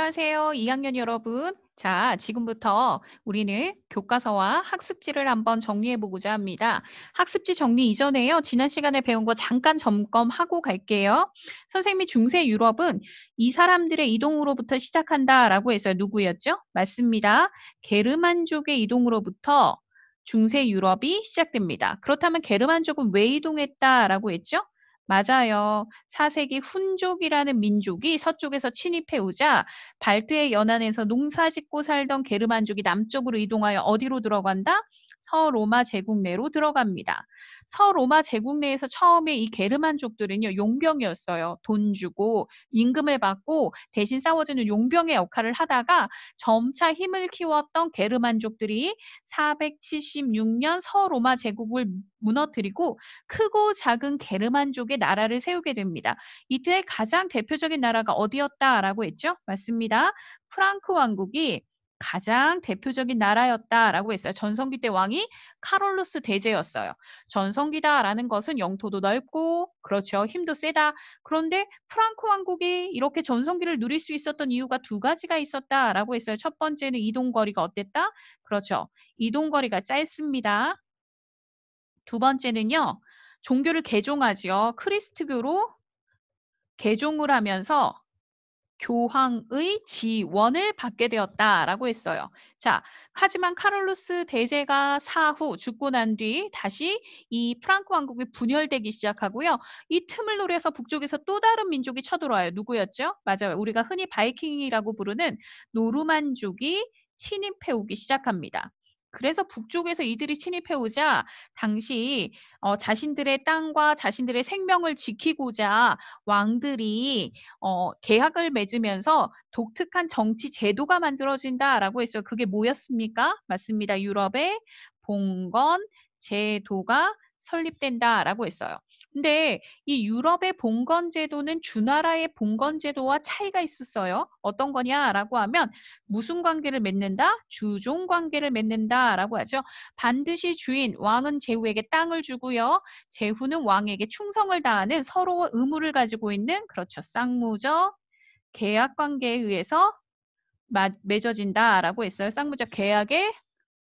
안녕하세요, 2학년 여러분. 자, 지금부터 우리는 교과서와 학습지를 한번 정리해 보고자 합니다. 학습지 정리 이전에요. 지난 시간에 배운 거 잠깐 점검하고 갈게요. 선생님이 중세 유럽은 이 사람들의 이동으로부터 시작한다라고 했어요. 누구였죠? 맞습니다. 게르만족의 이동으로부터 중세 유럽이 시작됩니다. 그렇다면 게르만족은 왜 이동했다라고 했죠? 맞아요. 4세기 훈족이라는 민족이 서쪽에서 침입해 오자 발트해 연안에서 농사짓고 살던 게르만족이 남쪽으로 이동하여 어디로 들어간다? 서로마 제국 내로 들어갑니다. 서로마 제국 내에서 처음에 이 게르만족들은요, 용병이었어요. 돈 주고 임금을 받고 대신 싸워주는 용병의 역할을 하다가 점차 힘을 키웠던 게르만족들이 476년 서로마 제국을 무너뜨리고 크고 작은 게르만족의 나라를 세우게 됩니다. 이때 가장 대표적인 나라가 어디였다라고 했죠? 맞습니다. 프랑크 왕국이 가장 대표적인 나라였다라고 했어요. 전성기 때 왕이 카롤루스 대제였어요. 전성기다라는 것은 영토도 넓고 그렇죠. 힘도 세다. 그런데 프랑크 왕국이 이렇게 전성기를 누릴 수 있었던 이유가 두 가지가 있었다라고 했어요. 첫 번째는 이동거리가 어땠다? 그렇죠. 이동거리가 짧습니다. 두 번째는요. 종교를 개종하지요. 크리스트교로 개종을 하면서 교황의 지원을 받게 되었다라고 했어요. 자, 하지만 카를루스 대제가 사후 죽고 난 뒤 다시 이 프랑크 왕국이 분열되기 시작하고요. 이 틈을 노려서 북쪽에서 또 다른 민족이 쳐들어와요. 누구였죠? 맞아요. 우리가 흔히 바이킹이라고 부르는 노르만족이 침입해 오기 시작합니다. 그래서 북쪽에서 이들이 침입해 오자 당시 자신들의 땅과 자신들의 생명을 지키고자 왕들이 계약을 맺으면서 독특한 정치 제도가 만들어진다라고 했어요. 그게 뭐였습니까? 맞습니다. 유럽의 봉건 제도가 설립된다라고 했어요. 근데 이 유럽의 봉건 제도는 주나라의 봉건 제도와 차이가 있었어요. 어떤 거냐라고 하면 무슨 관계를 맺는다? 주종 관계를 맺는다라고 하죠. 반드시 주인 왕은 제후에게 땅을 주고요. 제후는 왕에게 충성을 다하는 서로 의무를 가지고 있는 그렇죠. 쌍무적 계약 관계에 의해서 맺어진다라고 했어요. 쌍무적 계약의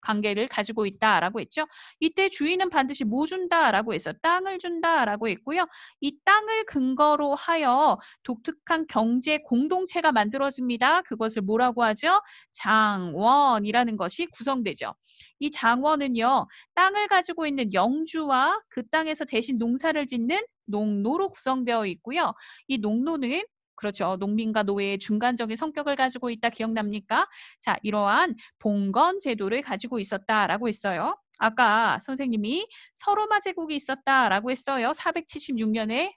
관계를 가지고 있다라고 했죠. 이때 주인은 반드시 뭐 준다라고 했어요. 땅을 준다라고 했고요. 이 땅을 근거로 하여 독특한 경제 공동체가 만들어집니다. 그것을 뭐라고 하죠? 장원이라는 것이 구성되죠. 이 장원은요. 땅을 가지고 있는 영주와 그 땅에서 대신 농사를 짓는 농노로 구성되어 있고요. 이 농노는 그렇죠. 농민과 노예의 중간적인 성격을 가지고 있다. 기억납니까? 자, 이러한 봉건 제도를 가지고 있었다라고 했어요. 아까 선생님이 서로마 제국이 있었다라고 했어요. 476년에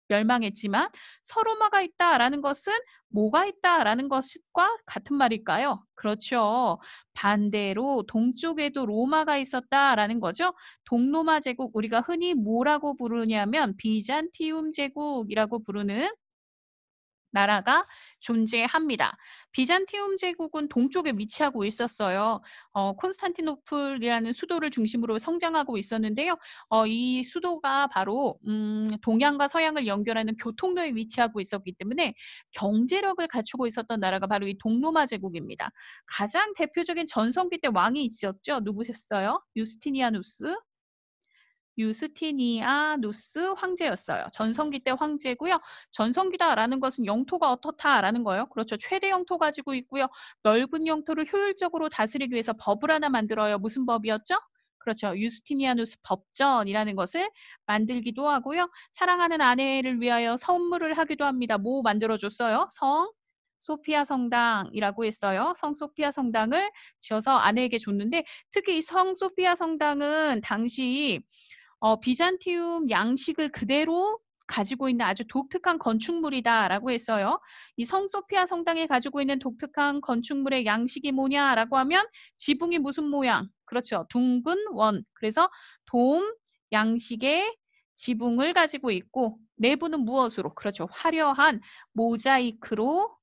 멸망했지만 서로마가 있다라는 것은 뭐가 있다라는 것과 같은 말일까요? 그렇죠. 반대로 동쪽에도 로마가 있었다라는 거죠. 동로마 제국 우리가 흔히 뭐라고 부르냐면 비잔티움 제국이라고 부르는 나라가 존재합니다. 비잔티움 제국은 동쪽에 위치하고 있었어요. 콘스탄티노플이라는 수도를 중심으로 성장하고 있었는데요. 이 수도가 바로 동양과 서양을 연결하는 교통로에 위치하고 있었기 때문에 경제력을 갖추고 있었던 나라가 바로 이 동로마 제국입니다. 가장 대표적인 전성기 때 왕이 있었죠. 누구셨어요? 유스티니아누스 황제였어요. 전성기 때 황제고요. 전성기다라는 것은 영토가 어떻다라는 거예요. 그렇죠. 최대 영토 가지고 있고요. 넓은 영토를 효율적으로 다스리기 위해서 법을 하나 만들어요. 무슨 법이었죠? 그렇죠. 유스티니아누스 법전이라는 것을 만들기도 하고요. 사랑하는 아내를 위하여 선물을 하기도 합니다. 뭐 만들어줬어요? 소피아 성당이라고 했어요. 성 소피아 성당을 지어서 아내에게 줬는데 특히 이 성 소피아 성당은 당시 비잔티움 양식을 그대로 가지고 있는 아주 독특한 건축물이다라고 했어요. 이 성소피아 성당이 가지고 있는 독특한 건축물의 양식이 뭐냐라고 하면 지붕이 무슨 모양? 그렇죠. 둥근 원. 그래서 돔 양식의 지붕을 가지고 있고 내부는 무엇으로? 그렇죠. 화려한 모자이크로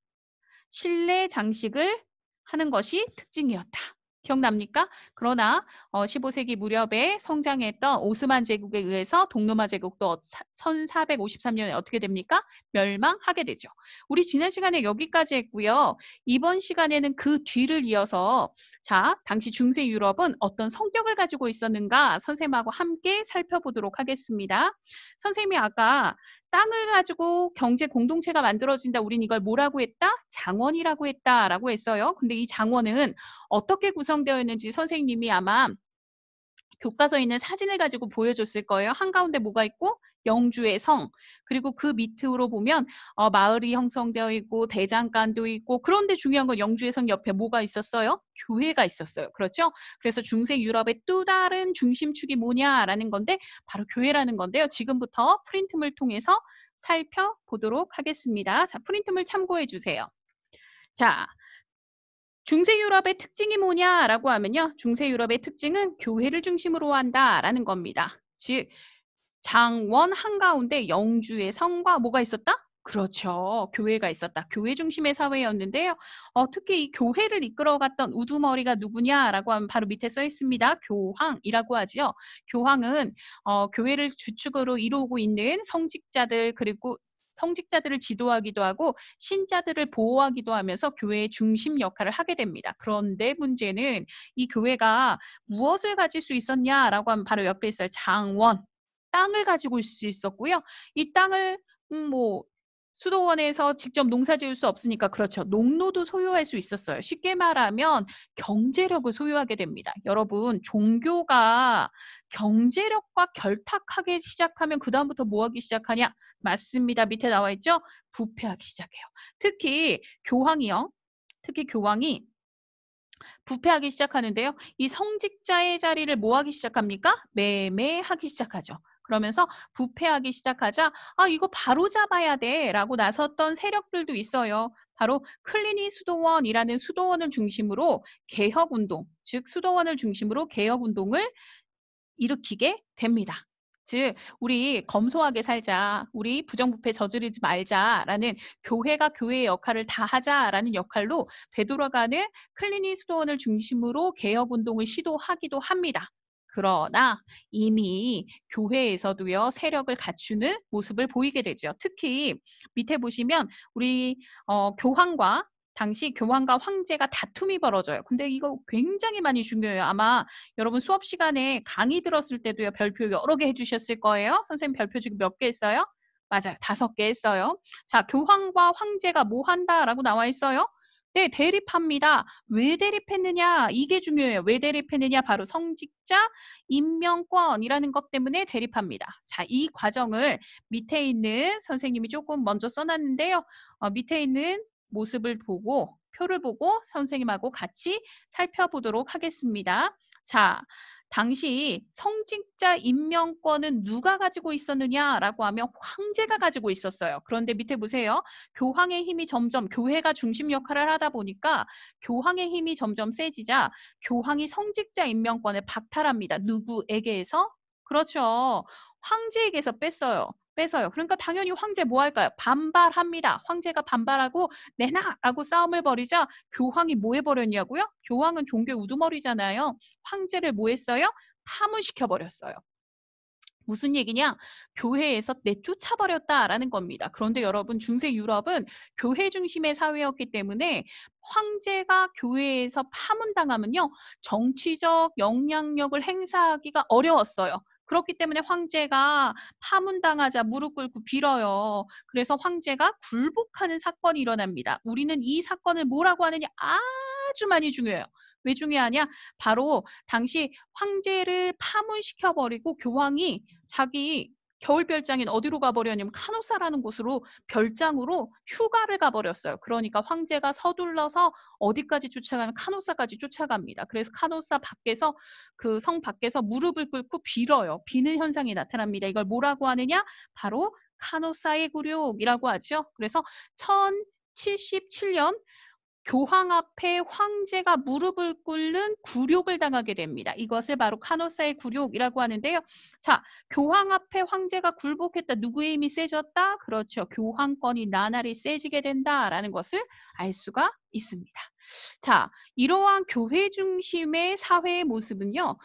실내 장식을 하는 것이 특징이었다. 기억납니까? 그러나 15세기 무렵에 성장했던 오스만 제국에 의해서 동로마 제국도 1453년에 어떻게 됩니까? 멸망하게 되죠. 우리 지난 시간에 여기까지 했고요. 이번 시간에는 그 뒤를 이어서 자, 당시 중세 유럽은 어떤 성격을 가지고 있었는가 선생님하고 함께 살펴보도록 하겠습니다. 선생님이 아까 땅을 가지고 경제 공동체가 만들어진다. 우린 이걸 뭐라고 했다? 장원이라고 했다라고 했어요. 근데 이 장원은 어떻게 구성되어 있는지 선생님이 아마 교과서에 있는 사진을 가지고 보여줬을 거예요. 한가운데 뭐가 있고 영주의 성, 그리고 그 밑으로 보면 마을이 형성되어 있고 대장간도 있고, 그런데 중요한 건 영주의 성 옆에 뭐가 있었어요? 교회가 있었어요. 그렇죠? 그래서 중세 유럽의 또 다른 중심축이 뭐냐라는 건데 바로 교회라는 건데요. 지금부터 프린트물 통해서 살펴보도록 하겠습니다. 자, 프린트물 참고해 주세요. 자, 중세 유럽의 특징이 뭐냐라고 하면요. 중세 유럽의 특징은 교회를 중심으로 한다라는 겁니다. 즉 장원 한가운데 영주의 성과 뭐가 있었다? 그렇죠. 교회가 있었다. 교회 중심의 사회였는데요. 특히 이 교회를 이끌어갔던 우두머리가 누구냐라고 하면 바로 밑에 써 있습니다. 교황이라고 하지요. 교황은 교회를 주축으로 이루고 있는 성직자들, 그리고 성직자들을 지도하기도 하고 신자들을 보호하기도 하면서 교회의 중심 역할을 하게 됩니다. 그런데 문제는 이 교회가 무엇을 가질 수 있었냐라고 하면 바로 옆에 있어요. 장원. 땅을 가지고 있을 수 있었고요. 이 땅을 뭐 수도원에서 직접 농사 지을 수 없으니까 그렇죠. 농로도 소유할 수 있었어요. 쉽게 말하면 경제력을 소유하게 됩니다. 여러분, 종교가 경제력과 결탁하게 시작하면 그다음부터 뭐 하기 시작하냐? 맞습니다. 밑에 나와 있죠? 부패하기 시작해요. 특히 교황이요. 특히 교황이 부패하기 시작하는데요. 이 성직자의 자리를 뭐 하기 시작합니까? 매매하기 시작하죠. 그러면서 부패하기 시작하자 이거 바로 잡아야 돼 라고 나섰던 세력들도 있어요. 바로 클리니 수도원이라는 수도원을 중심으로 개혁운동, 즉 수도원을 중심으로 개혁운동을 일으키게 됩니다. 즉 우리 검소하게 살자, 우리 부정부패 저지르지 말자라는 교회가 교회의 역할을 다 하자라는 역할로 되돌아가는 클리니 수도원을 중심으로 개혁운동을 시도하기도 합니다. 그러나 이미 교회에서도요 세력을 갖추는 모습을 보이게 되죠. 특히 밑에 보시면 우리 교황과 당시 교황과 황제가 다툼이 벌어져요. 근데 이거 굉장히 많이 중요해요. 아마 여러분 수업 시간에 강의 들었을 때도요 별표 여러 개 해주셨을 거예요. 선생님 별표 지금 몇 개 했어요? 맞아요. 5개 했어요. 자, 교황과 황제가 뭐 한다라고 나와 있어요? 네, 대립합니다. 왜 대립했느냐? 이게 중요해요. 왜 대립했느냐? 바로 성직자 임명권이라는 것 때문에 대립합니다. 자, 이 과정을 밑에 있는 선생님이 조금 먼저 써놨는데요. 밑에 있는 모습을 보고 표를 보고 선생님하고 같이 살펴보도록 하겠습니다. 자, 당시 성직자 임명권은 누가 가지고 있었느냐라고 하면 황제가 가지고 있었어요. 그런데 밑에 보세요. 교황의 힘이 점점 교회가 중심 역할을 하다 보니까 교황의 힘이 점점 세지자 교황이 성직자 임명권을 박탈합니다. 누구에게서? 그렇죠. 황제에게서 뺐어요. 뺏어요. 그러니까 당연히 황제 뭐 할까요? 반발합니다. 황제가 반발하고 내놔라고 싸움을 벌이자 교황이 뭐 해버렸냐고요? 교황은 종교 우두머리잖아요. 황제를 뭐 했어요? 파문시켜 버렸어요. 무슨 얘기냐? 교회에서 내쫓아버렸다라는 겁니다. 그런데 여러분 중세 유럽은 교회 중심의 사회였기 때문에 황제가 교회에서 파문당하면요. 정치적 영향력을 행사하기가 어려웠어요. 그렇기 때문에 황제가 파문당하자 무릎 꿇고 빌어요. 그래서 황제가 굴복하는 사건이 일어납니다. 우리는 이 사건을 뭐라고 하느냐? 아주 많이 중요해요. 왜 중요하냐? 바로 당시 황제를 파문시켜버리고 교황이 자기 겨울별장인 어디로 가버렸냐면 카노사라는 곳으로 별장으로 휴가를 가버렸어요. 그러니까 황제가 서둘러서 어디까지 쫓아가면 카노사까지 쫓아갑니다. 그래서 카노사 밖에서 그 성 밖에서 무릎을 꿇고 빌어요. 비는 현상이 나타납니다. 이걸 뭐라고 하느냐? 바로 카노사의 굴욕이라고 하죠. 그래서 1077년 교황 앞에 황제가 무릎을 꿇는 굴욕을 당하게 됩니다. 이것을 바로 카노사의 굴욕이라고 하는데요. 자, 교황 앞에 황제가 굴복했다. 누구의 힘이 세졌다? 그렇죠. 교황권이 나날이 세지게 된다라는 것을 알 수가 있습니다. 자, 이러한 교회 중심의 사회의 모습은요.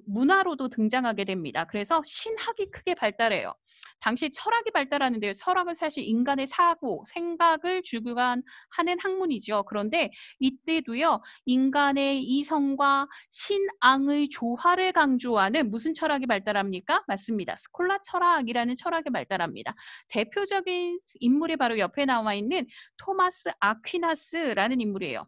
문화로도 등장하게 됩니다. 그래서 신학이 크게 발달해요. 당시 철학이 발달하는데요. 철학은 사실 인간의 사고, 생각을 주관하는 학문이죠. 그런데 이때도요. 인간의 이성과 신앙의 조화를 강조하는 무슨 철학이 발달합니까? 맞습니다. 스콜라 철학이라는 철학이 발달합니다. 대표적인 인물이 바로 옆에 나와 있는 토마스 아퀴나스라는 인물이에요.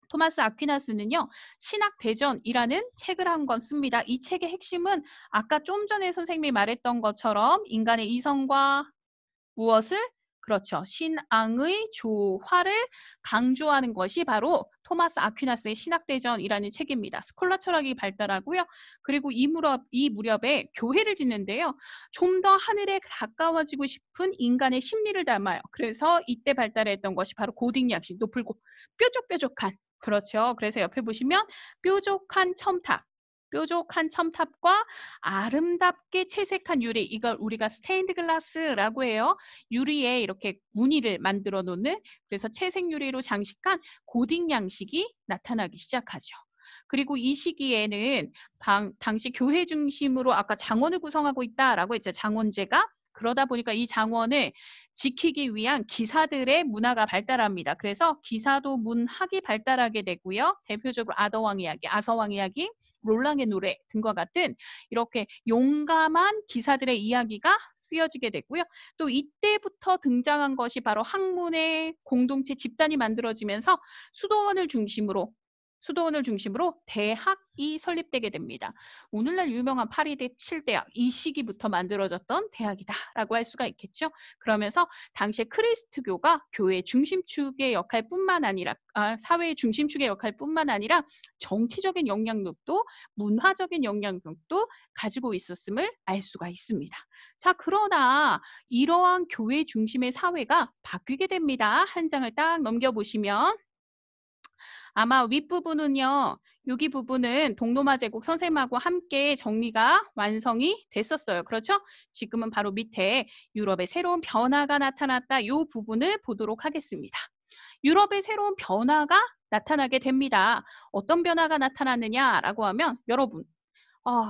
토마스 아퀴나스는요, 신학대전이라는 책을 한 권 씁니다. 이 책의 핵심은 아까 좀 전에 선생님이 말했던 것처럼 인간의 이성과 무엇을? 그렇죠. 신앙의 조화를 강조하는 것이 바로 토마스 아퀴나스의 신학대전이라는 책입니다. 스콜라 철학이 발달하고요. 그리고 이 무렵에 교회를 짓는데요. 좀 더 하늘에 가까워지고 싶은 인간의 심리를 담아요. 그래서 이때 발달했던 것이 바로 고딩약식, 높고 뾰족뾰족한, 그렇죠. 그래서 옆에 보시면 뾰족한 첨탑과 아름답게 채색한 유리, 이걸 우리가 스테인드 글라스라고 해요. 유리에 이렇게 무늬를 만들어 놓는, 그래서 채색 유리로 장식한 고딕 양식이 나타나기 시작하죠. 그리고 이 시기에는 당시 교회 중심으로 아까 장원을 구성하고 있다라고 했죠. 장원제가. 그러다 보니까 이 장원을 지키기 위한 기사들의 문화가 발달합니다. 그래서 기사도 문학이 발달하게 되고요. 대표적으로 아서왕 이야기, 롤랑의 노래 등과 같은 이렇게 용감한 기사들의 이야기가 쓰여지게 되고요. 또 이때부터 등장한 것이 바로 학문의 공동체 집단이 만들어지면서 수도원을 중심으로 대학이 설립되게 됩니다. 오늘날 유명한 파리대 7대학, 이 시기부터 만들어졌던 대학이다라고 할 수가 있겠죠. 그러면서 당시에 크리스트교가 교회의 중심축의 역할뿐만 아니라 사회의 중심축의 역할뿐만 아니라 정치적인 영향력도 문화적인 영향력도 가지고 있었음을 알 수가 있습니다. 자, 그러나 이러한 교회 중심의 사회가 바뀌게 됩니다. 한 장을 딱 넘겨보시면 아마 윗부분은요. 여기 부분은 동로마 제국 선생님하고 함께 정리가 완성이 됐었어요. 그렇죠? 지금은 바로 밑에 유럽의 새로운 변화가 나타났다. 이 부분을 보도록 하겠습니다. 유럽의 새로운 변화가 나타나게 됩니다. 어떤 변화가 나타났느냐라고 하면 여러분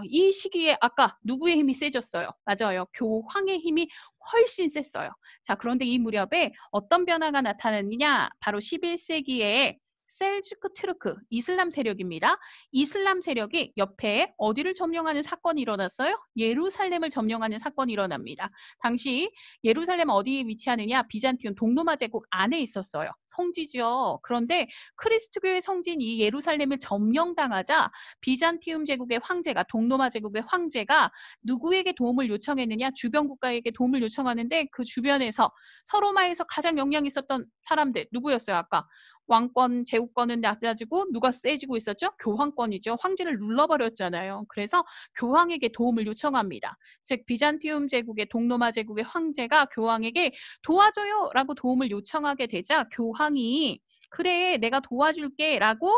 이 시기에 아까 누구의 힘이 세졌어요? 맞아요. 교황의 힘이 훨씬 셌어요. 자, 그런데 이 무렵에 어떤 변화가 나타났느냐? 바로 11세기에 셀주크 트루크 이슬람 세력입니다. 이슬람 세력이 옆에 어디를 점령하는 사건이 일어났어요? 예루살렘을 점령하는 사건이 일어납니다. 당시 예루살렘 어디에 위치하느냐? 비잔티움 동로마 제국 안에 있었어요. 성지죠. 그런데 크리스트교의 성지인 이 예루살렘을 점령당하자 비잔티움 제국의 황제가 동로마 제국의 황제가 누구에게 도움을 요청했느냐? 주변 국가에게 도움을 요청하는데 그 주변에서 서로마에서 가장 영향이 있었던 사람들 누구였어요? 아까 왕권, 제국권은 낮아지고 누가 세지고 있었죠? 교황권이죠. 황제를 눌러버렸잖아요. 그래서 교황에게 도움을 요청합니다. 즉 비잔티움 제국의 동로마 제국의 황제가 교황에게 도와줘요 라고 도움을 요청하게 되자 교황이 그래 내가 도와줄게 라고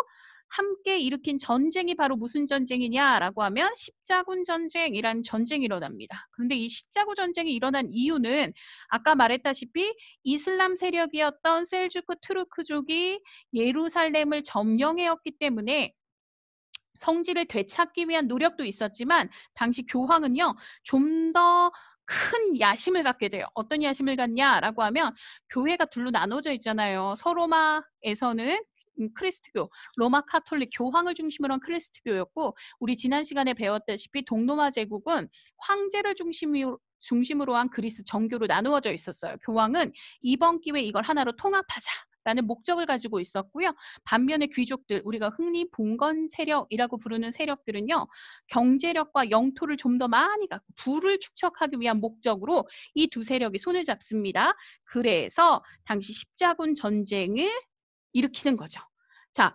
함께 일으킨 전쟁이 바로 무슨 전쟁이냐라고 하면 십자군 전쟁이라는 전쟁이 일어납니다. 그런데 이 십자군 전쟁이 일어난 이유는 아까 말했다시피 이슬람 세력이었던 셀주크 투르크족이 예루살렘을 점령해왔기 때문에 성지를 되찾기 위한 노력도 있었지만 당시 교황은요 좀 더 큰 야심을 갖게 돼요. 어떤 야심을 갖냐라고 하면 교회가 둘로 나눠져 있잖아요. 서로마에서는 크리스트교, 로마 카톨릭 교황을 중심으로 한 크리스트교였고 우리 지난 시간에 배웠다시피 동로마 제국은 황제를 중심으로 한 그리스 정교로 나누어져 있었어요. 교황은 이번 기회에 이걸 하나로 통합하자. 라는 목적을 가지고 있었고요. 반면에 귀족들, 우리가 흔히 봉건 세력이라고 부르는 세력들은요. 경제력과 영토를 좀 더 많이 갖고 부를 축적하기 위한 목적으로 이 두 세력이 손을 잡습니다. 그래서 당시 십자군 전쟁을 일으키는 거죠. 자,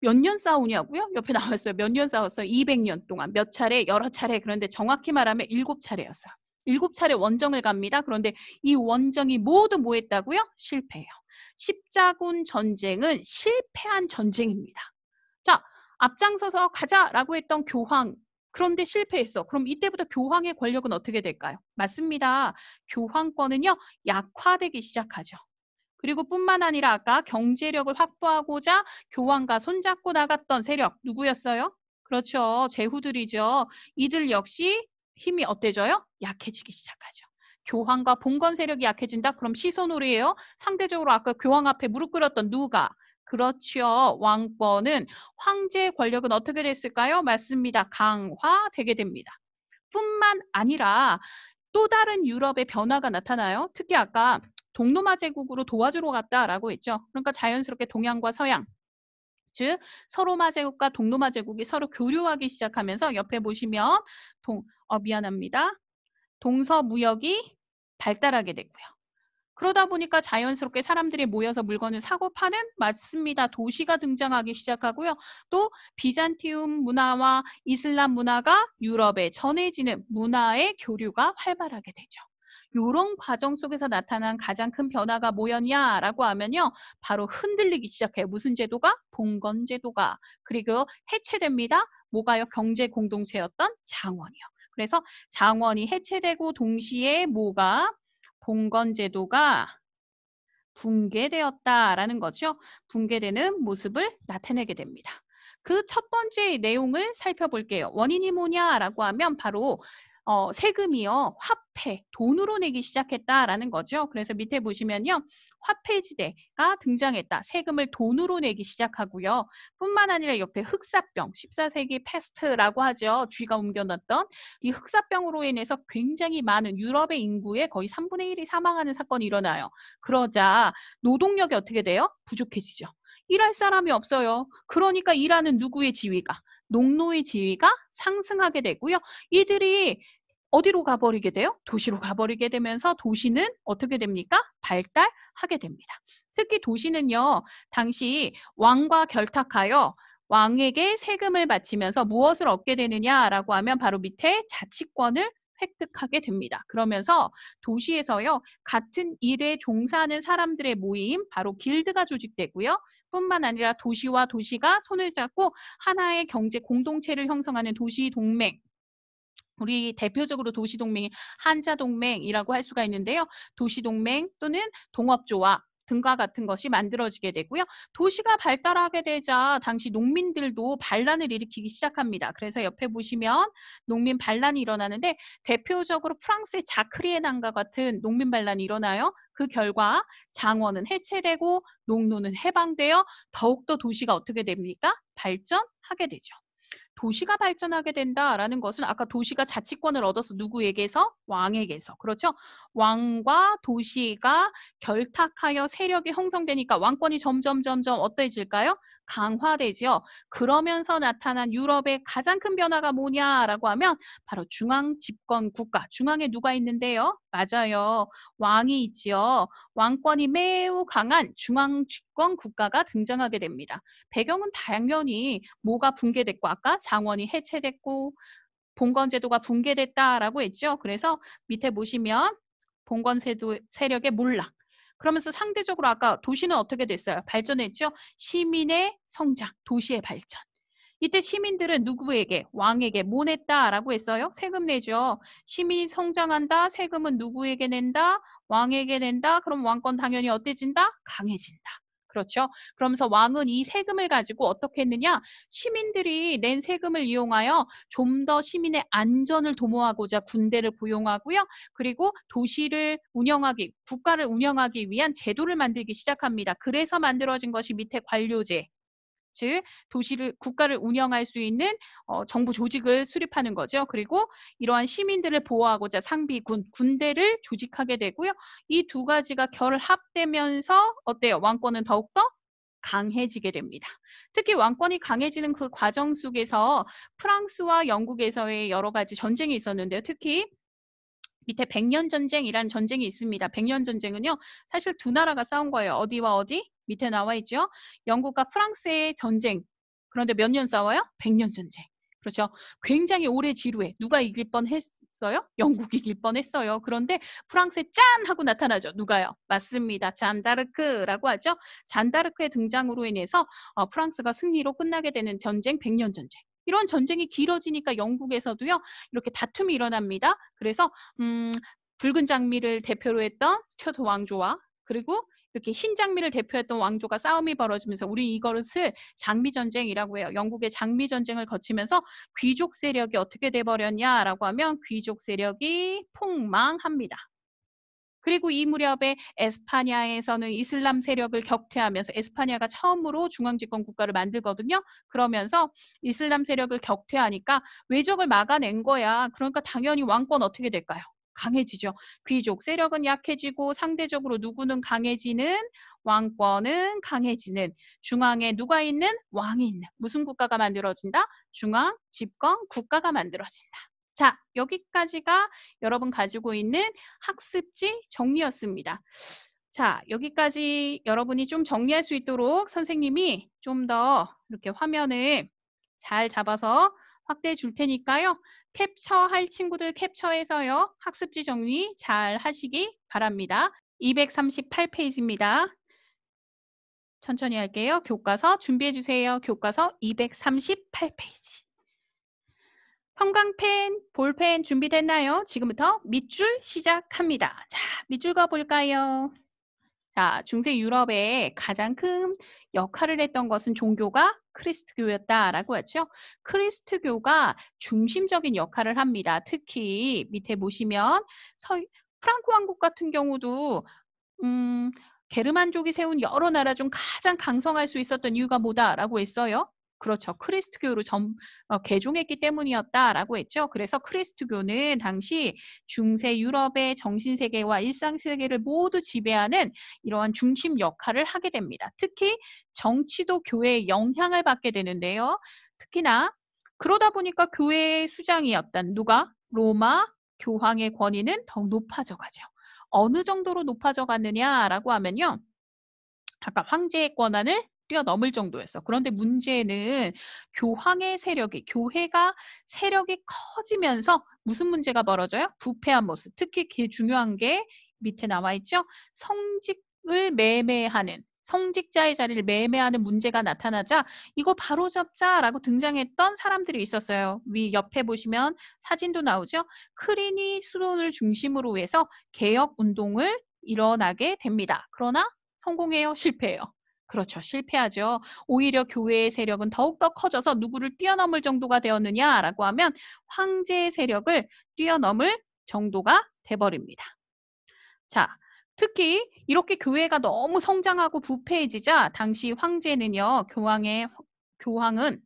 몇 년 싸우냐고요? 옆에 나왔어요. 몇 년 싸웠어요? 200년 동안. 몇 차례? 여러 차례. 그런데 정확히 말하면 7차례였어요. 7차례 원정을 갑니다. 그런데 이 원정이 모두 뭐 했다고요? 실패해요. 십자군 전쟁은 실패한 전쟁입니다. 자, 앞장서서 가자라고 했던 교황. 그런데 실패했어. 그럼 이때부터 교황의 권력은 어떻게 될까요? 맞습니다. 교황권은요, 약화되기 시작하죠. 그리고 뿐만 아니라 아까 경제력을 확보하고자 교황과 손잡고 나갔던 세력 누구였어요? 그렇죠. 제후들이죠. 이들 역시 힘이 어때져요? 약해지기 시작하죠. 교황과 봉건 세력이 약해진다? 그럼 시소놀이에요. 상대적으로 아까 교황 앞에 무릎 꿇었던 누가? 그렇죠. 왕권은 황제의 권력은 어떻게 됐을까요? 맞습니다. 강화되게 됩니다. 뿐만 아니라 또 다른 유럽의 변화가 나타나요. 특히 아까 동로마 제국으로 도와주러 갔다라고 했죠. 그러니까 자연스럽게 동양과 서양, 즉 서로마 제국과 동로마 제국이 서로 교류하기 시작하면서 옆에 보시면 미안합니다. 동서무역이 발달하게 됐고요. 그러다 보니까 자연스럽게 사람들이 모여서 물건을 사고 파는 맞습니다. 도시가 등장하기 시작하고요. 또 비잔티움 문화와 이슬람 문화가 유럽에 전해지는 문화의 교류가 활발하게 되죠. 이런 과정 속에서 나타난 가장 큰 변화가 뭐였냐라고 하면요. 바로 흔들리기 시작해요. 무슨 제도가? 봉건제도가. 그리고 해체됩니다. 뭐가요? 경제 공동체였던 장원이요. 그래서 장원이 해체되고 동시에 뭐가? 봉건제도가 붕괴되었다라는 거죠. 붕괴되는 모습을 나타내게 됩니다. 그 첫 번째 내용을 살펴볼게요. 원인이 뭐냐라고 하면 바로 세금이요. 화폐, 돈으로 내기 시작했다라는 거죠. 그래서 밑에 보시면요. 화폐지대가 등장했다. 세금을 돈으로 내기 시작하고요. 뿐만 아니라 옆에 흑사병, 14세기 패스트라고 하죠. 쥐가 옮겨놨던 이 흑사병으로 인해서 굉장히 많은 유럽의 인구의 거의 3분의 1이 사망하는 사건이 일어나요. 그러자 노동력이 어떻게 돼요? 부족해지죠. 일할 사람이 없어요. 그러니까 일하는 누구의 지위가? 농노의 지위가 상승하게 되고요. 이들이 어디로 가버리게 돼요? 도시로 가버리게 되면서 도시는 어떻게 됩니까? 발달하게 됩니다. 특히 도시는요, 당시 왕과 결탁하여 왕에게 세금을 바치면서 무엇을 얻게 되느냐라고 하면 바로 밑에 자치권을 획득하게 됩니다. 그러면서 도시에서요, 같은 일에 종사하는 사람들의 모임, 바로 길드가 조직되고요. 뿐만 아니라 도시와 도시가 손을 잡고 하나의 경제 공동체를 형성하는 도시동맹, 우리 대표적으로 도시동맹이 한자동맹이라고 할 수가 있는데요. 도시동맹 또는 동업조합 등과 같은 것이 만들어지게 되고요. 도시가 발달하게 되자 당시 농민들도 반란을 일으키기 시작합니다. 그래서 옆에 보시면 농민 반란이 일어나는데 대표적으로 프랑스의 자크리에난과 같은 농민 반란이 일어나요. 그 결과 장원은 해체되고 농노는 해방되어 더욱더 도시가 어떻게 됩니까? 발전하게 되죠. 도시가 발전하게 된다라는 것은 아까 도시가 자치권을 얻어서 누구에게서? 왕에게서. 그렇죠? 왕과 도시가 결탁하여 세력이 형성되니까 왕권이 점점 어떠해질까요? 강화되죠. 그러면서 나타난 유럽의 가장 큰 변화가 뭐냐라고 하면 바로 중앙 집권 국가. 중앙에 누가 있는데요? 맞아요. 왕이 있지요. 왕권이 매우 강한 중앙 집권 국가가 등장하게 됩니다. 배경은 당연히 뭐가 붕괴됐고 아까 장원이 해체됐고 봉건제도가 붕괴됐다라고 했죠. 그래서 밑에 보시면 봉건세도 세력의 몰락. 그러면서 상대적으로 아까 도시는 어떻게 됐어요? 발전했죠. 시민의 성장, 도시의 발전. 이때 시민들은 누구에게? 왕에게 뭐 냈다라고 했어요? 세금 내죠. 시민이 성장한다. 세금은 누구에게 낸다? 왕에게 낸다. 그럼 왕권 당연히 어때진다? 강해진다. 그렇죠. 그러면서 왕은 이 세금을 가지고 어떻게 했느냐? 시민들이 낸 세금을 이용하여 좀 더 시민의 안전을 도모하고자 군대를 고용하고요. 그리고 도시를 운영하기, 국가를 운영하기 위한 제도를 만들기 시작합니다. 그래서 만들어진 것이 밑에 관료제, 즉 도시를 국가를 운영할 수 있는 정부 조직을 수립하는 거죠. 그리고 이러한 시민들을 보호하고자 상비군, 군대를 조직하게 되고요. 이 두 가지가 결합되면서 어때요? 왕권은 더욱더 강해지게 됩니다. 특히 왕권이 강해지는 그 과정 속에서 프랑스와 영국에서의 여러 가지 전쟁이 있었는데요. 특히 밑에 백년전쟁이란 전쟁이 있습니다. 백년전쟁은요. 사실 두 나라가 싸운 거예요. 어디와 어디? 밑에 나와 있죠. 영국과 프랑스의 전쟁. 그런데 몇 년 싸워요? 백년전쟁. 그렇죠. 굉장히 오래 지루해. 누가 이길 뻔했어요? 영국이 이길 뻔했어요. 그런데 프랑스에 짠 하고 나타나죠. 누가요? 맞습니다. 잔다르크라고 하죠. 잔다르크의 등장으로 인해서 프랑스가 승리로 끝나게 되는 전쟁, 백년전쟁. 이런 전쟁이 길어지니까 영국에서도요. 이렇게 다툼이 일어납니다. 그래서 붉은 장미를 대표로 했던 스튜어트 왕조와 그리고 이렇게 흰 장미를 대표했던 왕조가 싸움이 벌어지면서 우리 이것을 장미전쟁이라고 해요. 영국의 장미전쟁을 거치면서 귀족 세력이 어떻게 돼버렸냐라고 하면 귀족 세력이 폭망합니다. 그리고 이 무렵에 에스파냐에서는 이슬람 세력을 격퇴하면서 에스파냐가 처음으로 중앙집권 국가를 만들거든요. 그러면서 이슬람 세력을 격퇴하니까 외적을 막아낸 거야. 그러니까 당연히 왕권 어떻게 될까요? 강해지죠. 귀족 세력은 약해지고 상대적으로 누구는 강해지는, 왕권은 강해지는, 중앙에 누가 있는? 왕이 있는. 무슨 국가가 만들어진다? 중앙 집권 국가가 만들어진다. 자, 여기까지가 여러분 가지고 있는 학습지 정리였습니다. 자, 여기까지 여러분이 좀 정리할 수 있도록 선생님이 좀 더 이렇게 화면을 잘 잡아서 확대해 줄 테니까요. 캡처할 친구들 캡처해서요. 학습지 정리 잘 하시기 바랍니다. 238페이지입니다. 천천히 할게요. 교과서 준비해 주세요. 교과서 238페이지. 형광펜, 볼펜 준비됐나요? 지금부터 밑줄 시작합니다. 자, 밑줄과 볼까요? 자, 중세 유럽에 가장 큰 역할을 했던 것은 종교가 크리스트교였다라고 하죠. 크리스트교가 중심적인 역할을 합니다. 특히 밑에 보시면 프랑크 왕국 같은 경우도 게르만족이 세운 여러 나라 중 가장 강성할 수 있었던 이유가 뭐다라고 했어요? 그렇죠. 크리스트교로 개종했기 때문이었다라고 했죠. 그래서 크리스트교는 당시 중세 유럽의 정신세계와 일상세계를 모두 지배하는 이러한 중심 역할을 하게 됩니다. 특히 정치도 교회의 영향을 받게 되는데요. 특히나 그러다 보니까 교회의 수장이었던 누가? 로마 교황의 권위는 더욱 높아져 가죠. 어느 정도로 높아져 갔느냐라고 하면요. 아까 황제의 권한을 뛰어넘을 정도였어. 그런데 문제는 교황의 세력이, 교회가 세력이 커지면서 무슨 문제가 벌어져요? 부패한 모습. 특히 중요한 게 밑에 나와 있죠. 성직을 매매하는, 성직자의 자리를 매매하는 문제가 나타나자 이거 바로잡자라고 등장했던 사람들이 있었어요. 위 옆에 보시면 사진도 나오죠. 크리니 수론을 중심으로 해서 개혁 운동을 일어나게 됩니다. 그러나 성공해요? 실패해요? 그렇죠. 실패하죠. 오히려 교회의 세력은 더욱더 커져서 누구를 뛰어넘을 정도가 되었느냐라고 하면 황제의 세력을 뛰어넘을 정도가 돼버립니다. 자, 특히 이렇게 교회가 너무 성장하고 부패해지자 당시 황제는요. 교황은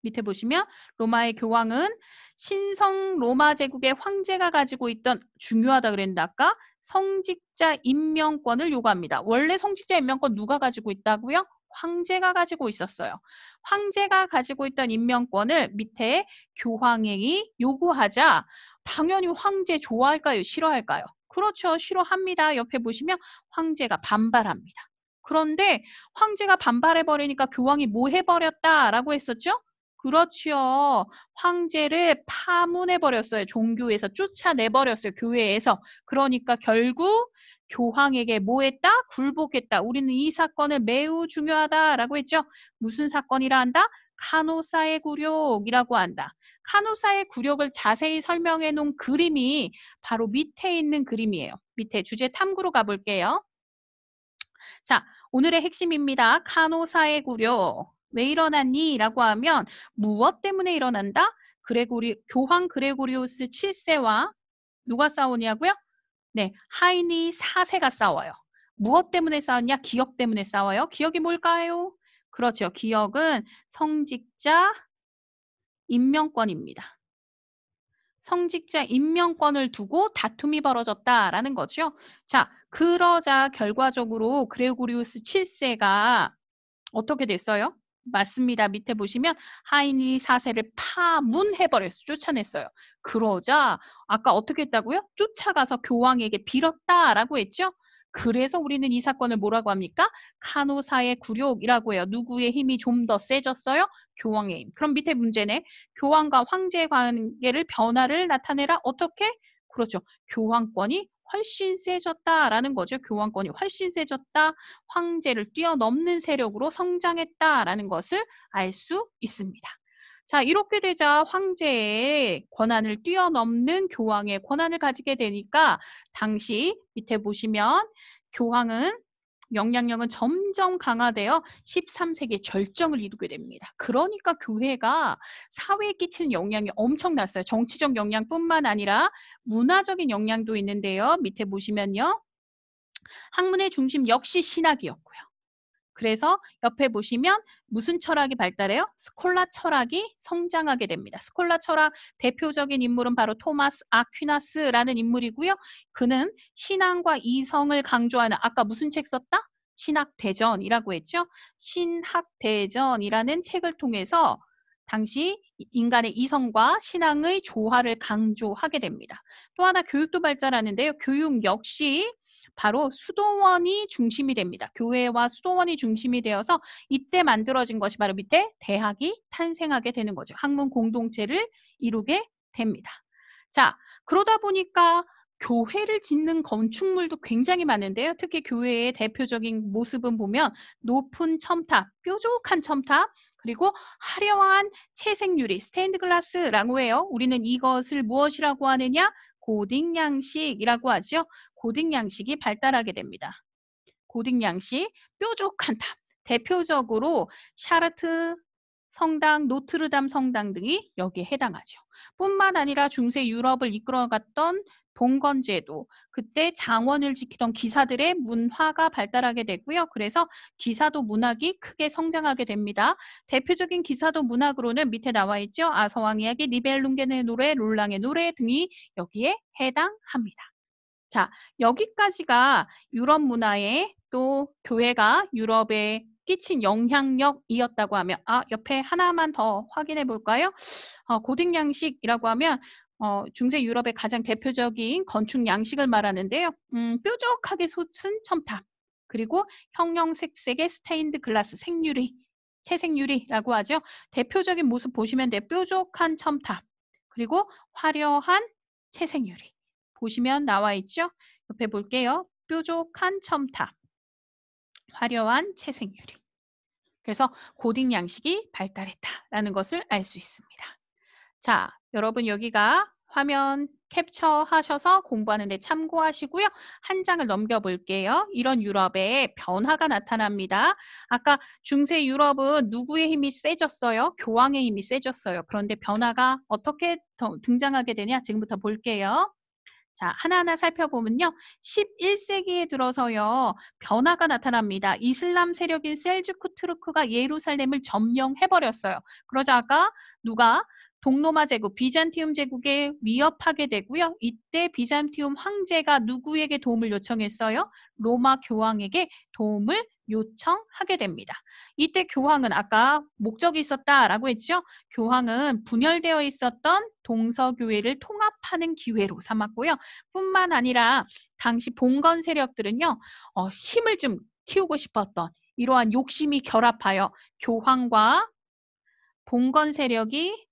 밑에 보시면 로마의 교황은 신성 로마 제국의 황제가 가지고 있던 중요하다 그랬는데 아까 성직자 임명권을 요구합니다. 원래 성직자 임명권 누가 가지고 있다고요? 황제가 가지고 있었어요. 황제가 가지고 있던 임명권을 밑에 교황이 요구하자 당연히 황제 좋아할까요? 싫어할까요? 그렇죠. 싫어합니다. 옆에 보시면 황제가 반발합니다. 그런데 황제가 반발해버리니까 교황이 뭐 해버렸다라고 했었죠? 그렇죠. 황제를 파문해버렸어요. 종교에서 쫓아내버렸어요. 교회에서. 그러니까 결국 교황에게 뭐 했다? 굴복했다. 우리는 이 사건을 매우 중요하다라고 했죠. 무슨 사건이라 한다? 카노사의 굴욕이라고 한다. 카노사의 굴욕을 자세히 설명해 놓은 그림이 바로 밑에 있는 그림이에요. 밑에 주제 탐구로 가볼게요. 자, 오늘의 핵심입니다. 카노사의 굴욕. 왜 일어났니? 라고 하면 무엇 때문에 일어난다? 교황 그레고리우스 7세와 누가 싸우냐고요? 네, 하이니 4세가 싸워요. 무엇 때문에 싸웠냐? 기역 때문에 싸워요. 기역이 뭘까요? 그렇죠. 기역은 성직자 임명권입니다. 성직자 임명권을 두고 다툼이 벌어졌다라는 거죠. 자, 그러자 결과적으로 그레고리우스 7세가 어떻게 됐어요? 맞습니다. 밑에 보시면 하이니 4세를 파문해버렸어요. 쫓아냈어요. 그러자 아까 어떻게 했다고요? 쫓아가서 교황에게 빌었다라고 했죠? 그래서 우리는 이 사건을 뭐라고 합니까? 카노사의 굴욕이라고 해요. 누구의 힘이 좀 더 세졌어요? 교황의 힘. 그럼 밑에 문제네. 교황과 황제의 관계를 변화를 나타내라. 어떻게? 그렇죠. 교황권이 훨씬 세졌다라는 거죠. 교황권이 훨씬 세졌다. 황제를 뛰어넘는 세력으로 성장했다라는 것을 알 수 있습니다. 자, 이렇게 되자 황제의 권한을 뛰어넘는 교황의 권한을 가지게 되니까 당시 밑에 보시면 교황은 영향력은 점점 강화되어 13세기의 절정을 이루게 됩니다. 그러니까 교회가 사회에 끼치는 영향이 엄청났어요. 정치적 영향뿐만 아니라 문화적인 영향도 있는데요. 밑에 보시면요. 학문의 중심 역시 신학이었고요. 그래서 옆에 보시면 무슨 철학이 발달해요? 스콜라 철학이 성장하게 됩니다. 스콜라 철학 대표적인 인물은 바로 토마스 아퀴나스라는 인물이고요. 그는 신앙과 이성을 강조하는 아까 무슨 책 썼다? 신학대전이라고 했죠. 신학대전이라는 책을 통해서 당시 인간의 이성과 신앙의 조화를 강조하게 됩니다. 또 하나 교육도 발달하는데요. 교육 역시 바로 수도원이 중심이 됩니다. 교회와 수도원이 중심이 되어서 이때 만들어진 것이 바로 밑에 대학이 탄생하게 되는 거죠. 학문 공동체를 이루게 됩니다. 자, 그러다 보니까 교회를 짓는 건축물도 굉장히 많은데요. 특히 교회의 대표적인 모습은 보면 높은 첨탑, 뾰족한 첨탑, 그리고 화려한 채색유리, 스테인드 글라스라고 해요. 우리는 이것을 무엇이라고 하느냐? 고딕 양식이라고 하죠. 고딕 양식이 발달하게 됩니다. 고딕 양식, 뾰족한 탑. 대표적으로 샤르트 성당, 노트르담 성당 등이 여기에 해당하죠. 뿐만 아니라 중세 유럽을 이끌어갔던 봉건제도, 그때 장원을 지키던 기사들의 문화가 발달하게 됐고요. 그래서 기사도 문학이 크게 성장하게 됩니다. 대표적인 기사도 문학으로는 밑에 나와 있죠. 아서왕 이야기, 니벨룽겐의 노래, 롤랑의 노래 등이 여기에 해당합니다. 자, 여기까지가 유럽 문화에 또 교회가 유럽에 끼친 영향력이었다고 하면 옆에 하나만 더 확인해 볼까요? 고딕 양식이라고 하면 중세 유럽의 가장 대표적인 건축 양식을 말하는데요. 뾰족하게 솟은 첨탑, 그리고 형형색색의 스테인드 글라스, 생유리, 채색유리라고 하죠. 대표적인 모습 보시면 돼요. 뾰족한 첨탑, 그리고 화려한 채색유리. 보시면 나와 있죠? 옆에 볼게요. 뾰족한 첨탑, 화려한 채색유리. 그래서 고딕 양식이 발달했다라는 것을 알 수 있습니다. 자, 여러분 여기가 화면 캡처하셔서 공부하는 데 참고하시고요. 한 장을 넘겨볼게요. 이런 유럽에 변화가 나타납니다. 아까 중세 유럽은 누구의 힘이 세졌어요? 교황의 힘이 세졌어요. 그런데 변화가 어떻게 등장하게 되냐? 지금부터 볼게요. 자, 하나하나 살펴보면요. 11세기에 들어서요. 변화가 나타납니다. 이슬람 세력인 셀주크 투르크가 예루살렘을 점령해버렸어요. 그러자가 누가 동로마 제국, 비잔티움 제국에 위협하게 되고요. 이때 비잔티움 황제가 누구에게 도움을 요청했어요? 로마 교황에게 도움을 요청하게 됩니다. 이때 교황은 아까 목적이 있었다라고 했죠. 교황은 분열되어 있었던 동서교회를 통합하는 기회로 삼았고요. 뿐만 아니라 당시 봉건 세력들은요. 힘을 좀 키우고 싶었던 이러한 욕심이 결합하여 교황과 봉건 세력이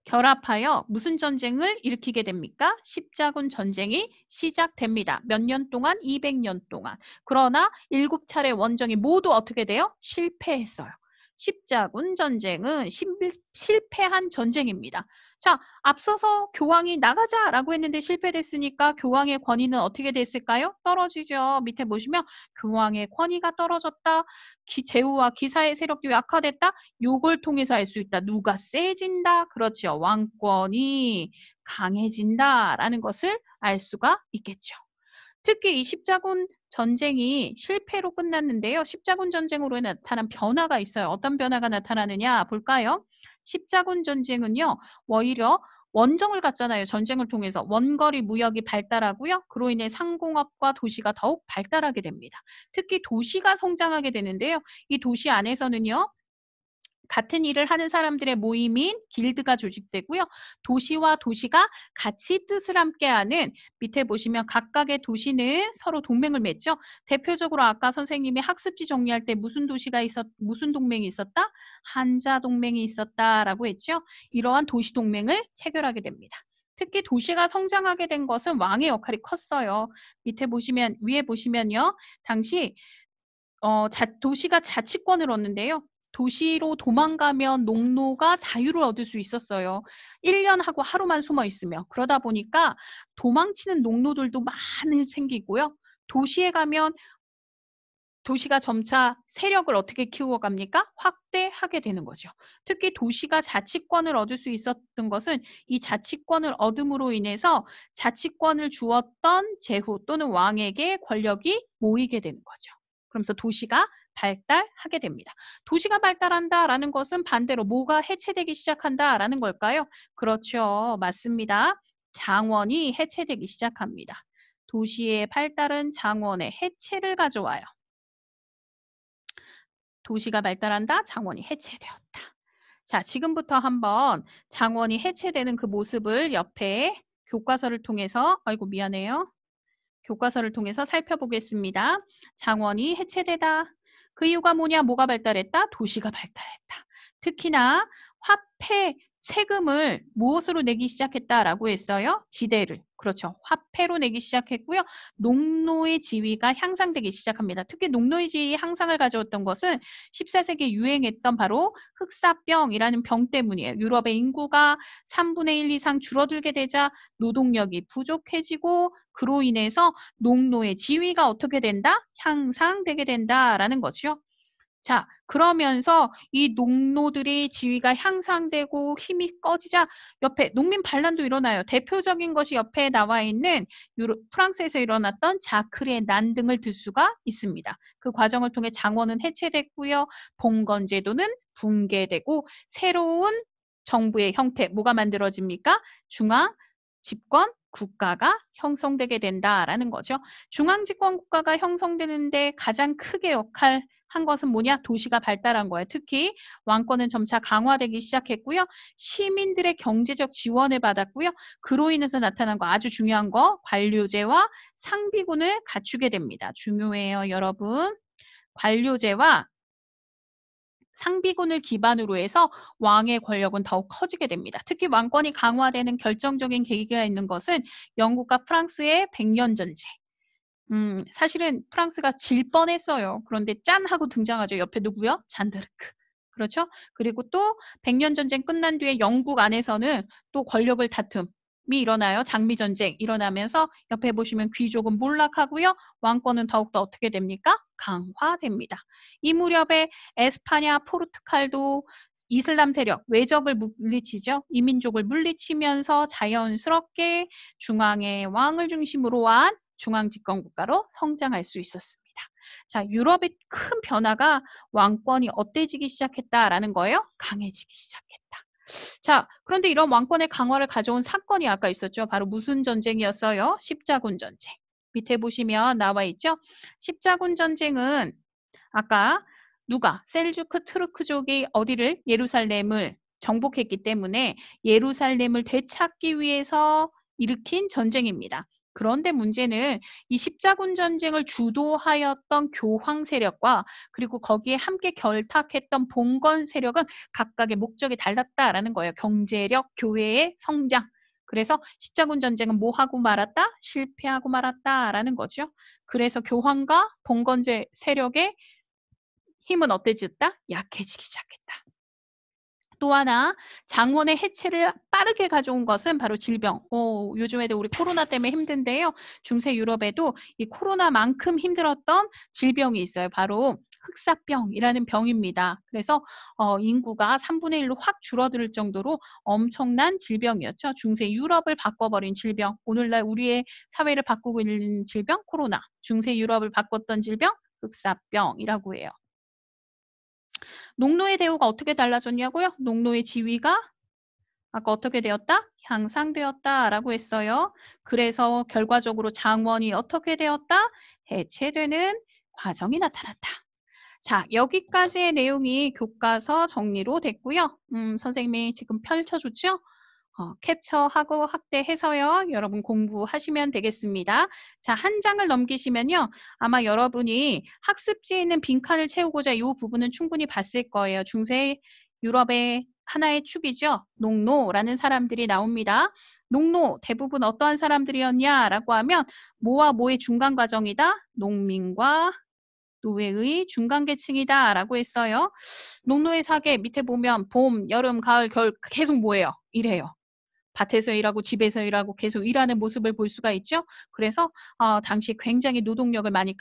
결합하여 무슨 전쟁을 일으키게 됩니까? 십자군 전쟁이 시작됩니다. 몇 년 동안? 200년 동안. 그러나 7차례 원정이 모두 어떻게 돼요? 실패했어요. 십자군 전쟁은 실패한 전쟁입니다. 자, 앞서서 교황이 나가자라고 했는데 실패됐으니까 교황의 권위는 어떻게 됐을까요? 떨어지죠. 밑에 보시면 교황의 권위가 떨어졌다. 제후와 기사의 세력도 약화됐다. 요걸 통해서 알 수 있다. 누가 세진다. 그렇죠. 왕권이 강해진다라는 것을 알 수가 있겠죠. 특히 이 십자군 전쟁이 실패로 끝났는데요. 십자군 전쟁으로 나타난 변화가 있어요. 어떤 변화가 나타나느냐 볼까요? 십자군 전쟁은요. 오히려 원정을 갔잖아요. 전쟁을 통해서 원거리 무역이 발달하고요. 그로 인해 상공업과 도시가 더욱 발달하게 됩니다. 특히 도시가 성장하게 되는데요. 이 도시 안에서는요. 같은 일을 하는 사람들의 모임인 길드가 조직되고요. 도시와 도시가 같이 뜻을 함께하는 밑에 보시면 각각의 도시는 서로 동맹을 맺죠. 대표적으로 아까 선생님이 학습지 정리할 때 무슨 동맹이 있었다? 한자 동맹이 있었다라고 했죠. 이러한 도시 동맹을 체결하게 됩니다. 특히 도시가 성장하게 된 것은 왕의 역할이 컸어요. 위에 보시면요. 당시 도시가 자치권을 얻는데요. 도시로 도망가면 농노가 자유를 얻을 수 있었어요. 1년 하고 하루만 숨어 있으며. 그러다 보니까 도망치는 농노들도 많이 생기고요. 도시에 가면 도시가 점차 세력을 어떻게 키워갑니까? 확대하게 되는 거죠. 특히 도시가 자치권을 얻을 수 있었던 것은 이 자치권을 얻음으로 인해서 자치권을 주었던 제후 또는 왕에게 권력이 모이게 되는 거죠. 그러면서 도시가 발달하게 됩니다. 도시가 발달한다라는 것은 반대로 뭐가 해체되기 시작한다라는 걸까요? 그렇죠. 맞습니다. 장원이 해체되기 시작합니다. 도시의 발달은 장원의 해체를 가져와요. 도시가 발달한다. 장원이 해체되었다. 자, 지금부터 한번 장원이 해체되는 그 모습을 옆에 교과서를 통해서, 아이고 미안해요. 교과서를 통해서 살펴보겠습니다. 장원이 해체되다. 그 이유가 뭐냐? 뭐가 발달했다? 도시가 발달했다. 특히나 화폐, 세금을 무엇으로 내기 시작했다라고 했어요? 지대를. 그렇죠. 화폐로 내기 시작했고요. 농노의 지위가 향상되기 시작합니다. 특히 농노의 지위 향상을 가져왔던 것은 14세기에 유행했던 바로 흑사병이라는 병 때문이에요. 유럽의 인구가 3분의 1 이상 줄어들게 되자 노동력이 부족해지고 그로 인해서 농노의 지위가 어떻게 된다? 향상되게 된다라는 거죠. 자, 그러면서 이 농노들이 지위가 향상되고 힘이 꺼지자 옆에 농민 반란도 일어나요. 대표적인 것이 옆에 나와 있는 프랑스에서 일어났던 자크의 난 등을 들 수가 있습니다. 그 과정을 통해 장원은 해체됐고요. 봉건제도는 붕괴되고 새로운 정부의 형태, 뭐가 만들어집니까? 중앙 집권 국가가 형성되게 된다라는 거죠. 중앙 집권 국가가 형성되는데 가장 크게 한 것은 뭐냐? 도시가 발달한 거예요. 특히 왕권은 점차 강화되기 시작했고요. 시민들의 경제적 지원을 받았고요. 그로 인해서 나타난 거 아주 중요한 거 관료제와 상비군을 갖추게 됩니다. 중요해요, 여러분. 관료제와 상비군을 기반으로 해서 왕의 권력은 더욱 커지게 됩니다. 특히 왕권이 강화되는 결정적인 계기가 있는 것은 영국과 프랑스의 백년전쟁. 사실은 프랑스가 질 뻔했어요. 그런데 짠 하고 등장하죠. 옆에 누구요? 잔드르크. 그렇죠? 그리고 또 백년전쟁 끝난 뒤에 영국 안에서는 또 권력을 다툼이 일어나요. 장미전쟁 일어나면서 옆에 보시면 귀족은 몰락하고요. 왕권은 더욱더 어떻게 됩니까? 강화됩니다. 이 무렵에 에스파냐, 포르투갈도 이슬람 세력, 외적을 물리치죠. 이민족을 물리치면서 자연스럽게 중앙의 왕을 중심으로 한 중앙집권국가로 성장할 수 있었습니다. 자, 유럽의 큰 변화가 왕권이 어때지기 시작했다라는 거예요? 강해지기 시작했다. 자, 그런데 이런 왕권의 강화를 가져온 사건이 아까 있었죠. 바로 무슨 전쟁이었어요? 십자군 전쟁. 밑에 보시면 나와 있죠. 십자군 전쟁은 아까 누가 셀주크 트루크족이 어디를 예루살렘을 정복했기 때문에 예루살렘을 되찾기 위해서 일으킨 전쟁입니다. 그런데 문제는 이 십자군 전쟁을 주도하였던 교황 세력과 그리고 거기에 함께 결탁했던 봉건 세력은 각각의 목적이 달랐다라는 거예요. 경제력, 교회의 성장. 그래서 십자군 전쟁은 뭐 하고 말았다? 실패하고 말았다라는 거죠. 그래서 교황과 봉건제 세력의 힘은 어때졌다? 약해지기 시작했다. 또 하나 장원의 해체를 빠르게 가져온 것은 바로 질병. 요즘에도 우리 코로나 때문에 힘든데요. 중세 유럽에도 이 코로나만큼 힘들었던 질병이 있어요. 바로 흑사병이라는 병입니다. 그래서 인구가 3분의 1로 확 줄어들 정도로 엄청난 질병이었죠. 중세 유럽을 바꿔버린 질병. 오늘날 우리의 사회를 바꾸고 있는 질병 코로나. 중세 유럽을 바꿨던 질병 흑사병이라고 해요. 농노의 대우가 어떻게 달라졌냐고요? 농노의 지위가 아까 어떻게 되었다? 향상되었다라고 했어요. 그래서 결과적으로 장원이 어떻게 되었다? 해체되는 과정이 나타났다. 자, 여기까지의 내용이 교과서 정리로 됐고요. 선생님이 지금 펼쳐줬죠? 캡처하고 확대해서요. 여러분 공부하시면 되겠습니다. 자, 한 장을 넘기시면요. 아마 여러분이 학습지에 있는 빈칸을 채우고자 이 부분은 충분히 봤을 거예요. 중세 유럽의 하나의 축이죠. 농노라는 사람들이 나옵니다. 농노 대부분 어떠한 사람들이었냐라고 하면 뭐와 뭐의 중간 과정이다? 농민과 노예의 중간 계층이다 라고 했어요. 농노의 사계 밑에 보면 봄, 여름, 가을, 겨울 계속 뭐예요? 이래요. 밭에서 일하고 집에서 일하고 계속 일하는 모습을 볼 수가 있죠. 그래서 당시 굉장히 노동력을 많이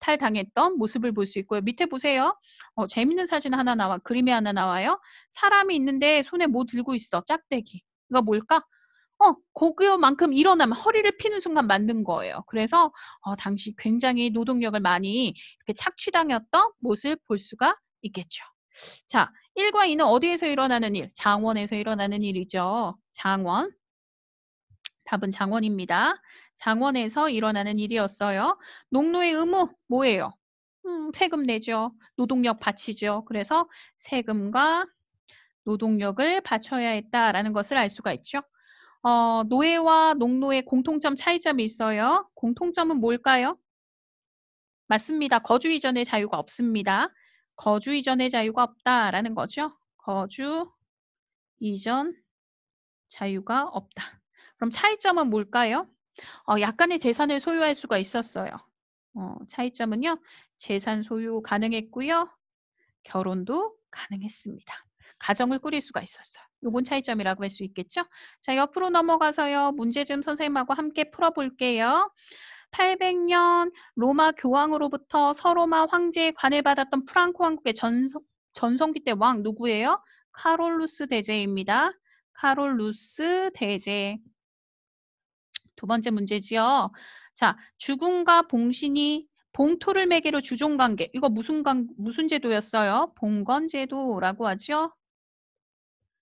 약탈당했던 모습을 볼 수 있고요. 밑에 보세요. 재밌는 사진 하나 그림이 하나 나와요. 사람이 있는데 손에 뭐 들고 있어? 짝대기. 이거 뭘까? 그거만큼 일어나면 허리를 피는 순간 만든 거예요. 그래서 당시 굉장히 노동력을 많이 이렇게 착취당했던 모습을 볼 수가 있겠죠. 자, 1과 2는 어디에서 일어나는 일? 장원에서 일어나는 일이죠. 장원. 답은 장원입니다. 장원에서 일어나는 일이었어요. 농노의 의무 뭐예요? 세금 내죠. 노동력 바치죠. 그래서 세금과 노동력을 바쳐야 했다라는 것을 알 수가 있죠. 노예와 농노의 공통점 차이점이 있어요. 공통점은 뭘까요? 맞습니다. 거주 이전의 자유가 없습니다. 거주 이전의 자유가 없다라는 거죠. 거주 이전 자유가 없다. 그럼 차이점은 뭘까요? 약간의 재산을 소유할 수가 있었어요. 차이점은요. 재산 소유 가능했고요. 결혼도 가능했습니다. 가정을 꾸릴 수가 있었어요. 요건 차이점이라고 할 수 있겠죠? 자, 옆으로 넘어가서요. 문제 좀 선생님하고 함께 풀어볼게요. 800년 로마 교황으로부터 서로마 황제의 관을 받았던 프랑코 왕국의 전성기 때 왕 누구예요? 카롤루스 대제입니다. 카롤루스 대제. 두 번째 문제지요. 자, 주군과 봉신이 봉토를 매개로 주종관계. 이거 무슨 제도였어요? 봉건제도라고 하죠.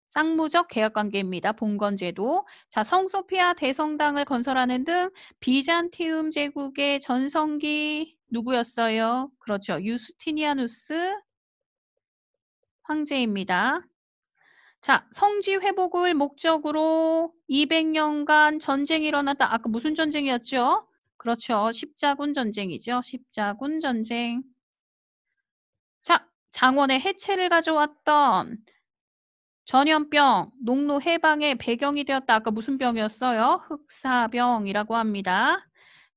쌍무적 계약관계입니다. 봉건제도. 자, 성소피아 대성당을 건설하는 등 비잔티움 제국의 전성기 누구였어요? 그렇죠. 유스티니아누스 황제입니다. 자, 성지 회복을 목적으로 200년간 전쟁이 일어났다. 아까 무슨 전쟁이었죠? 그렇죠. 십자군 전쟁이죠. 십자군 전쟁. 자, 장원의 해체를 가져왔던 전염병, 농노 해방의 배경이 되었다. 아까 무슨 병이었어요? 흑사병이라고 합니다.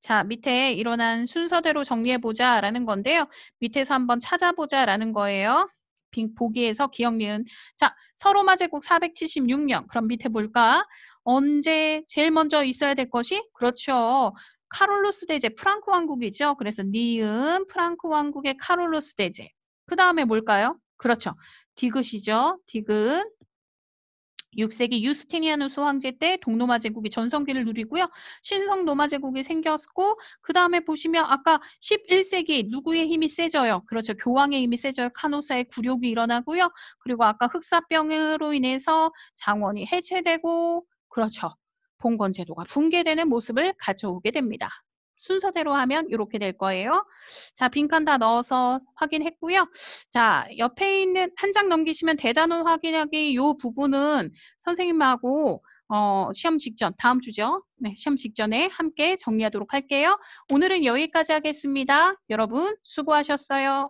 자, 밑에 일어난 순서대로 정리해보자 라는 건데요. 밑에서 한번 찾아보자 라는 거예요. 보기에서 기억 니은. 자, 서로마 제국 476년. 그럼 밑에 볼까? 언제 제일 먼저 있어야 될 것이? 그렇죠. 카롤루스 대제 프랑크 왕국이죠. 그래서 니은 프랑크 왕국의 카롤루스 대제. 그 다음에 뭘까요? 그렇죠. 디귿이죠. 디귿. 6세기 유스티니아누스 황제 때 동로마 제국이 전성기를 누리고요. 신성 로마 제국이 생겼고 그 다음에 보시면 아까 11세기 누구의 힘이 세져요? 그렇죠. 교황의 힘이 세져요. 카노사의 굴욕이 일어나고요. 그리고 아까 흑사병으로 인해서 장원이 해체되고 그렇죠. 봉건제도가 붕괴되는 모습을 가져오게 됩니다. 순서대로 하면 이렇게 될 거예요. 자, 빈칸 다 넣어서 확인했고요. 자, 옆에 있는 한 장 넘기시면 대단원 확인하기 이 부분은 선생님하고 시험 직전, 다음 주죠. 네, 시험 직전에 함께 정리하도록 할게요. 오늘은 여기까지 하겠습니다. 여러분 수고하셨어요.